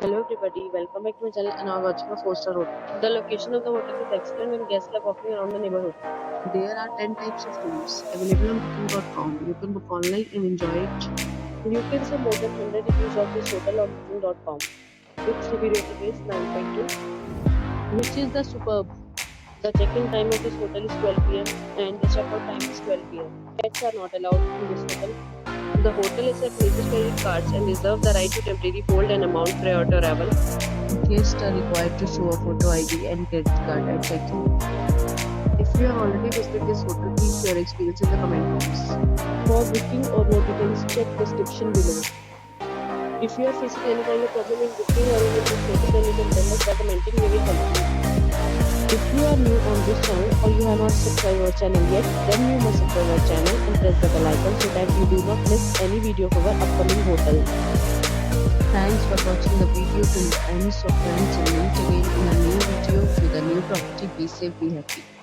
Hello everybody, welcome back to my channel and now watching a 4-star hotel. The location of the hotel is excellent and guests love walking around the neighborhood. There are 10 types of rooms available on booking.com. You can book online and enjoy it. You can see more than 100 reviews of this hotel on booking.com. Its review rating is 9.2, which is the superb. The check-in time of this hotel is 12 p.m. and the check-out time is 12 p.m. Pets are not allowed in this hotel. The hotel accepts major credit cards and reserves the right to temporarily hold an amount prior to arrival. Guests are required to show a photo ID and credit card at check-in. If you have already visited this hotel, please share your experience in the comment box. For booking or more details, check description below. If you are facing any kind of problem in booking or in this hotel, then you can tell us by commenting. We will help you. If you are new on this channel or you have not subscribed our channel yet, then you must subscribe our channel and press the bell icon so that you do not miss any video of our upcoming hotel. Thanks for watching the video till the end. So friends, we'll meet again in a new video with a new property. Be safe, be happy.